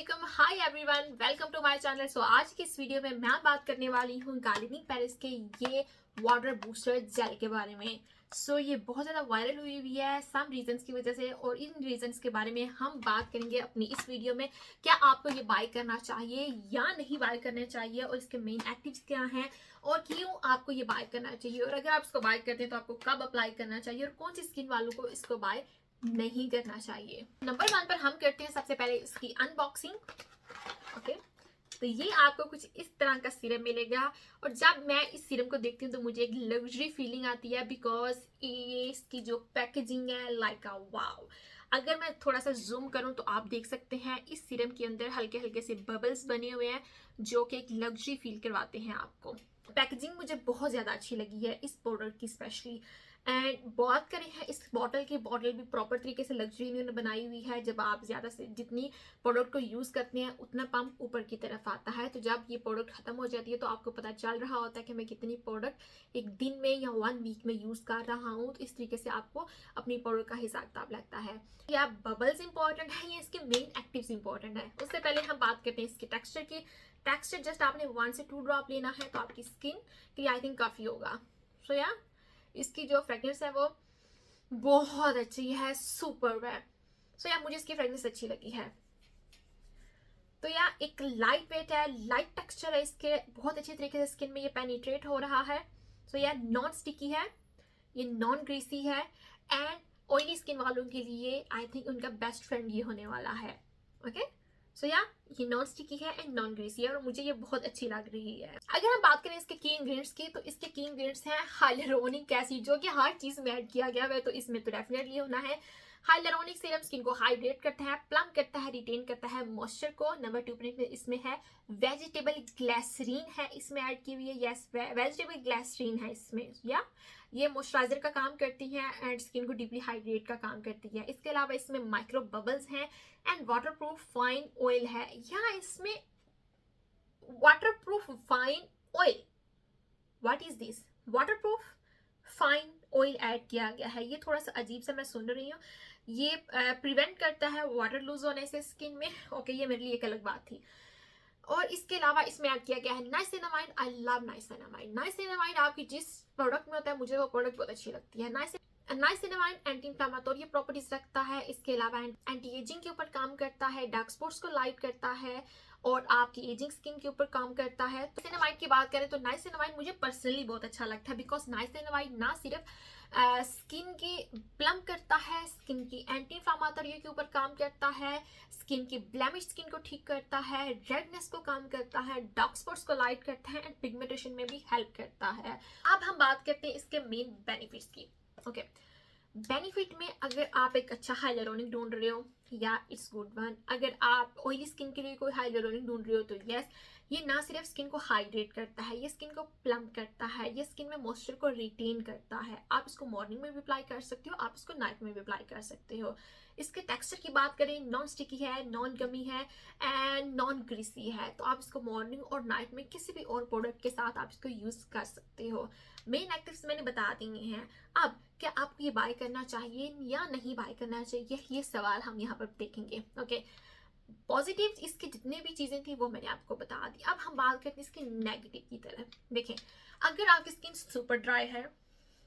वालेकुम, hi everyone, welcome to my channel. So आज की इस वीडियो में मैं बात करने वाली हूँ गार्डनिंग पेरिस के ये वाटर बूस्टर जेल के बारे में। ये बहुत ज़्यादा वायरल हुई हुई है सम रीजंस की वजह से, और इन रीजंस के बारे में हम बात करेंगे अपनी इस वीडियो में। क्या आपको ये बाय करना चाहिए या नहीं बाय करना चाहिए, और इसके मेन एक्टिव्स क्या हैं, और क्यों आपको ये बाय करना चाहिए, और अगर आप इसको बाय करते हैं तो आपको कब अप्लाई करना चाहिए, और कौन सी स्किन वालों को इसको बाय नहीं करना चाहिए। नंबर 1 पर हम करते हैं सबसे पहले इसकी अनबॉक्सिंग। ओके, तो ये आपको कुछ इस तरह का सीरम मिलेगा, और जब मैं इस सीरम को देखती हूँ तो मुझे एक लग्जरी फीलिंग आती है, बिकॉज ये इसकी जो पैकेजिंग है लाइक अ वाओ। अगर मैं थोड़ा सा जूम करूं तो आप देख सकते हैं इस सीरम के अंदर हल्के हल्के से बबल्स बने हुए हैं, जो कि एक लग्जरी फील करवाते हैं आपको। पैकेजिंग मुझे बहुत ज़्यादा अच्छी लगी है इस प्रोडक्ट की स्पेशली। एंड बात करें है इस बॉटल की, बॉटल भी प्रॉपर तरीके से लग्जरी इन्होंने बनाई हुई है। जब आप ज़्यादा से जितनी प्रोडक्ट को यूज़ करते हैं उतना पंप ऊपर की तरफ आता है, तो जब ये प्रोडक्ट खत्म हो जाती है तो आपको पता चल रहा होता है कि मैं कितनी प्रोडक्ट एक दिन में या 1 वीक में यूज़ कर रहा हूँ। तो इस तरीके से आपको अपनी प्रोडक्ट का हिसाब किताब लगता है। या बबल्स इंपॉर्टेंट है या इसके मेन एक्टिव्स इंपॉर्टेंट है। उससे पहले हम बात करते हैं इसके टेक्सचर की। टेक्सचर जस्ट आपने 1 से 2 ड्रॉप लेना है तो आपकी स्किन के लिए आई थिंक काफ़ी होगा। या इसकी जो फ्रेगनेंस है वो बहुत अच्छी है, सुपर है। यार मुझे इसकी फ्रेगनेंस अच्छी लगी है। तो यार एक लाइट वेट है, लाइट टेक्सचर है इसके, बहुत अच्छी तरीके से स्किन में ये पेनिट्रेट हो रहा है। यार नॉन स्टिकी है, ये नॉन ग्रीसी है, एंड ऑयली स्किन वालों के लिए आई थिंक उनका बेस्ट फ्रेंड ये होने वाला है। ओके, यार ये नॉन स्टिकी है एंड नॉन ग्रीसी है, और मुझे ये बहुत अच्छी लग रही है। अगर हम बात करें इसके की इंग्रेडिएंट्स की, तो इसके की इंग्रेडिएंट्स हैं हाइलुरोनिक एसिड, जो कि हर चीज में ऐड किया गया है, तो इसमें तो डेफिनेटली होना है। हाइलुरोनिक सीरम स्किन को हाइड्रेट करता है, प्लम करता है, रिटेन करता है मॉइस्चर को। नंबर 2 पर इसमें है वेजिटेबल ग्लिसरीन है इसमें ऐड की हुई है। यस, वेजिटेबल ग्लिसरीन है इसमें। या ये मॉइस्चराइजर का काम करती है एंड स्किन को डीपली हाइड्रेट का काम करती है। इसके अलावा इसमें माइक्रो बबल्स हैं एंड वाटरप्रूफ फाइन ऑयल है। या इसमें waterproof fine oil, what is this, waterproof fine oil add किया गया है। ये थोड़ा सा अजीब सा मैं सुन रही हूँ। ये प्रिवेंट करता है वाटर लूज होने से स्किन में। ओके, ये मेरे लिए एक अलग बात थी। और इसके अलावा इसमें ऐड किया गया है niacinamide. I love niacinamide. Niacinamide आपकी जिस प्रोडक्ट में होता है मुझे वो प्रोडक्ट बहुत अच्छी लगती है। नाइसिनामाइड एंटी इंफ्लामेटोरी प्रॉपर्टीज रखता है। इसके अलावा एंटी एजिंग के ऊपर काम करता है, डार्क स्पॉट्स को लाइट करता है, और आपकी एजिंग स्किन के ऊपर काम करता है। तो नाइसिनामाइड की बात करें तो नाइसिनामाइड मुझे पर्सनली बहुत अच्छा लगता है, बिकॉज नाइसिनामाइड ना सिर्फ स्किन की प्लम करता है, स्किन की एंटी इंफ्लामेटरी के ऊपर काम करता है, स्किन की ब्लेमिश स्किन को ठीक करता है, रेडनेस को काम करता है, डार्क स्पॉट्स को लाइट करता है, एंड पिगमेंटेशन में भी हेल्प करता है। अब हम बात करते हैं इसके मेन बेनिफिट्स की। ओके, बेनिफिट में अगर आप एक अच्छा हाइलुरोनिक ढूंढ रहे हो, या इट्स गुड वन। अगर आप ऑयली स्किन के लिए कोई हाइलुरोनिक ढूंढ रहे हो तो यस, ये ना सिर्फ स्किन को हाइड्रेट करता है, ये स्किन को प्लम करता है, ये स्किन में मॉइस्चर को रिटेन करता है। आप इसको मॉर्निंग में भी अप्लाई कर सकते हो, आप इसको नाइट में भी अप्लाई कर सकते हो। इसके टेक्सचर की बात करें, नॉन स्टिकी है, नॉन गमी है, एंड नॉन ग्रीसी है। तो आप इसको मॉर्निंग और नाइट में किसी भी और प्रोडक्ट के साथ आप इसको यूज कर सकते हो। मेन एक्टिव्स मैंने बता दिए हैं। अब क्या आपको ये बाय करना चाहिए या नहीं बाय करना चाहिए, ये सवाल हम यहाँ पर देखेंगे। ओके, पॉजिटिव इसकी जितनी भी चीजें थी वो मैंने आपको बता दी। अब हम बात करते हैं इसके नेगेटिव की तरफ। देखें, अगर आपकी स्किन सुपर ड्राई है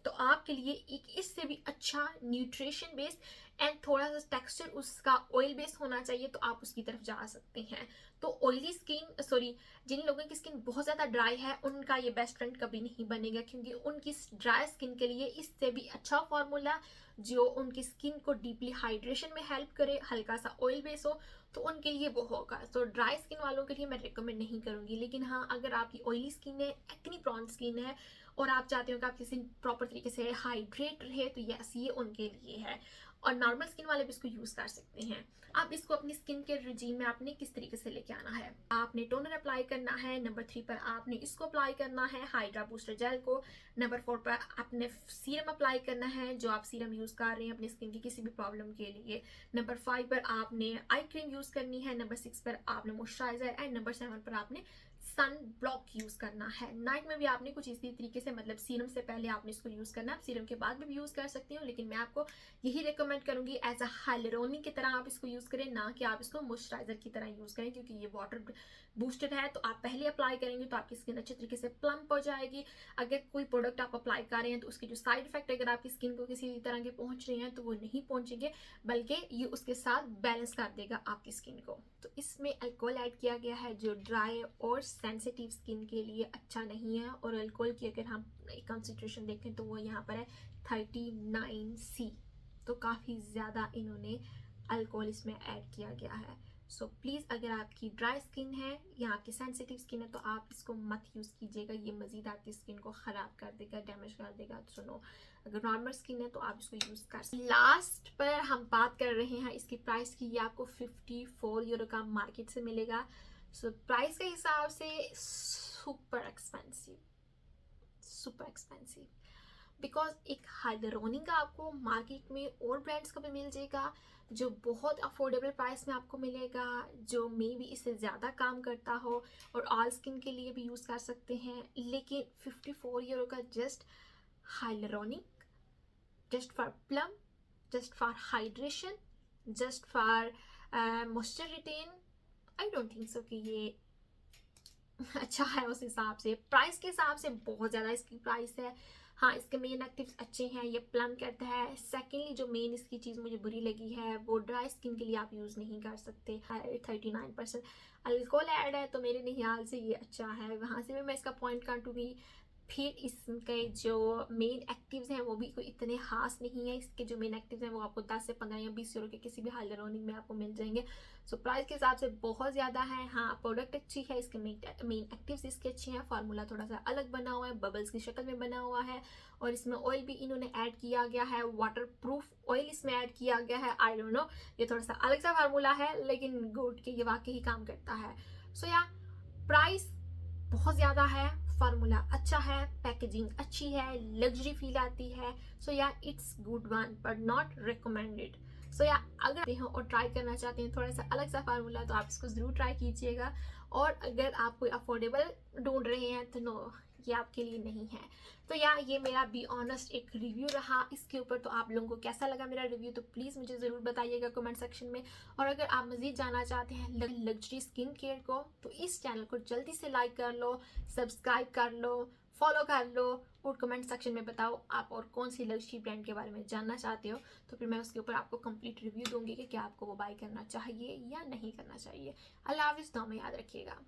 तो आपके लिए एक इससे भी अच्छा न्यूट्रिशन बेस्ड एंड थोड़ा सा टेक्सचर उसका ऑयल बेस्ड होना चाहिए, तो आप उसकी तरफ जा सकते हैं। तो ऑयली स्किन, सॉरी, जिन लोगों की स्किन बहुत ज़्यादा ड्राई है उनका ये बेस्ट फ्रेंड कभी नहीं बनेगा, क्योंकि उनकी ड्राई स्किन के लिए इससे भी अच्छा फॉर्मूला जो उनकी स्किन को डीपली हाइड्रेशन में हेल्प करे, हल्का सा ऑयल बेस हो, तो उनके लिए वो होगा। तो ड्राई स्किन वालों के लिए मैं रिकमेंड नहीं करूँगी। लेकिन हाँ, अगर आपकी ऑयली स्किन है, एक्नी प्रॉन स्किन है, और आप चाहते हो कि आपकी स्किन प्रॉपर तरीके से हाइड्रेट रहे, तो यस, ये उनके लिए है। और नॉर्मल स्किन वाले भी इसको यूज कर सकते हैं। अब इसको अपनी स्किन के रिजीम में आपने किस तरीके से लेके आना है, आपने टोनर अप्लाई करना है। नंबर 3 पर आपने इसको अप्लाई करना है, हाइड्रा बूस्टर जेल को। नंबर 4 पर आपने सीरम अप्लाई करना है, जो आप सीरम यूज कर रहे हैं अपनी स्किन की किसी भी प्रॉब्लम के लिए। नंबर 5 पर आपने आई क्रीम यूज करनी है। नंबर 6 पर आपने मॉइस्चराइजर, एंड नंबर 7 पर आपने सन ब्लॉक यूज करना है। नाइट में भी आपने कुछ इसी तरीके से, मतलब सीरम से पहले आपने इसको यूज करना है। सीरम के बाद भी यूज कर सकती हूँ, लेकिन मैं आपको यही रिकमेंड रिकमेंड करूंगी एज अ हाइलुरोनिक की तरह आप इसको यूज़ करें, ना कि आप इसको मॉइस्चराइजर की तरह यूज़ करें, क्योंकि ये वाटर बूस्टेड है। तो आप पहले अप्लाई करेंगे तो आपकी स्किन अच्छे तरीके से प्लम्प हो जाएगी। अगर कोई प्रोडक्ट आप अप्लाई कर रहे हैं तो उसके जो साइड इफेक्ट अगर आपकी स्किन को किसी तरह के पहुंच रहे हैं तो वो नहीं पहुंचेंगे, बल्कि ये उसके साथ बैलेंस कर देगा आपकी स्किन को। तो इसमें अल्कोहल ऐड किया गया है जो ड्राई और सेंसिटिव स्किन के लिए अच्छा नहीं है। और अल्कोहल की अगर हम कंसंट्रेशन देखें तो वो यहाँ पर है 39C, तो काफ़ी ज़्यादा इन्होंने अल्कोहल इसमें ऐड किया गया है। सो प्लीज़ अगर आपकी ड्राई स्किन है या आपकी सेंसिटिव स्किन है तो आप इसको मत यूज़ कीजिएगा, ये मज़ीद आपकी स्किन को ख़राब कर देगा, डैमेज कर देगा। तो नो, अगर नॉर्मल स्किन है तो आप इसको यूज़ कर सकते। लास्ट पर हम बात कर रहे हैं इसकी प्राइस की। ये आपको 54 यूरो का मार्केट से मिलेगा। सो प्राइस के हिसाब से super expensive, super expensive, because एक हाइलुरोनिक आपको मार्केट में और ब्रांड्स का भी मिल जाएगा जो बहुत अफोर्डेबल प्राइस में आपको मिलेगा, जो मे बी इससे ज़्यादा काम करता हो और ऑल स्किन के लिए भी यूज़ कर सकते हैं। लेकिन 54 यूरो का just hyaluronic, just for plump, just for hydration, just for moisture retain, I don't think so कि ये अच्छा है। उस हिसाब से प्राइस के हिसाब से बहुत ज़्यादा इसकी प्राइस है। हाँ, इसके मेन एक्टिव्स अच्छे हैं, ये प्लम करता है। सेकेंडली जो मेन इसकी चीज़ मुझे बुरी लगी है वो ड्राई स्किन के लिए आप यूज़ नहीं कर सकते। 39% अल्कोहल ऐड है, तो मेरे ख्याल से ये अच्छा है। वहाँ से भी मैं इसका पॉइंट काटूंगी। फिर इसके जो मेन एक्टिव्स हैं वो भी कोई इतने खास नहीं है। इसके जो मेन एक्टिव्स हैं वो आपको 10 से 15 या 20 यूरो के किसी भी हाइलुरोनिक में आपको मिल जाएंगे। सो प्राइस के हिसाब से बहुत ज़्यादा है। हाँ, प्रोडक्ट अच्छी है, इसके मेन एक्टिव्स इसके अच्छे हैं। फार्मूला थोड़ा सा अलग बना हुआ है, बबल्स की शक्ल में बना हुआ है। और इसमें ऑयल भी इन्होंने ऐड किया गया है, वाटर प्रूफ ऑयल इसमें ऐड किया गया है। आई डोंट नो, ये थोड़ा सा अलग सा फार्मूला है, लेकिन गुड के ये वाकई ही काम करता है। सो या प्राइस बहुत ज़्यादा है, फार्मूला अच्छा है, पैकेजिंग अच्छी है, लग्जरी फील आती है। So yeah it's good one but not recommended. So yeah अगर हो और ट्राई करना चाहते हैं थोड़ा सा अलग सा फार्मूला तो आप इसको ज़रूर ट्राई कीजिएगा। और अगर आप कोई अफोर्डेबल ढूंढ रहे हैं तो नो, ये आपके लिए नहीं है। तो ये मेरा बी ऑनेस्ट एक रिव्यू रहा इसके ऊपर। तो आप लोगों को कैसा लगा मेरा रिव्यू तो प्लीज़ मुझे ज़रूर बताइएगा कमेंट सेक्शन में। और अगर आप मज़ीद जानना चाहते हैं लग्जरी स्किन केयर को तो इस चैनल को जल्दी से लाइक कर लो, सब्सक्राइब कर लो, फॉलो कर लो और कमेंट सेक्शन में बताओ आप और कौन सी लग्जरी ब्रांड के बारे में जानना चाहते हो। तो फिर मैं उसके ऊपर आपको कंप्लीट रिव्यू दूंगी कि क्या आपको वो बाय करना चाहिए या नहीं करना चाहिए। अल्लाह हाफिज़, दुआ में याद रखिएगा।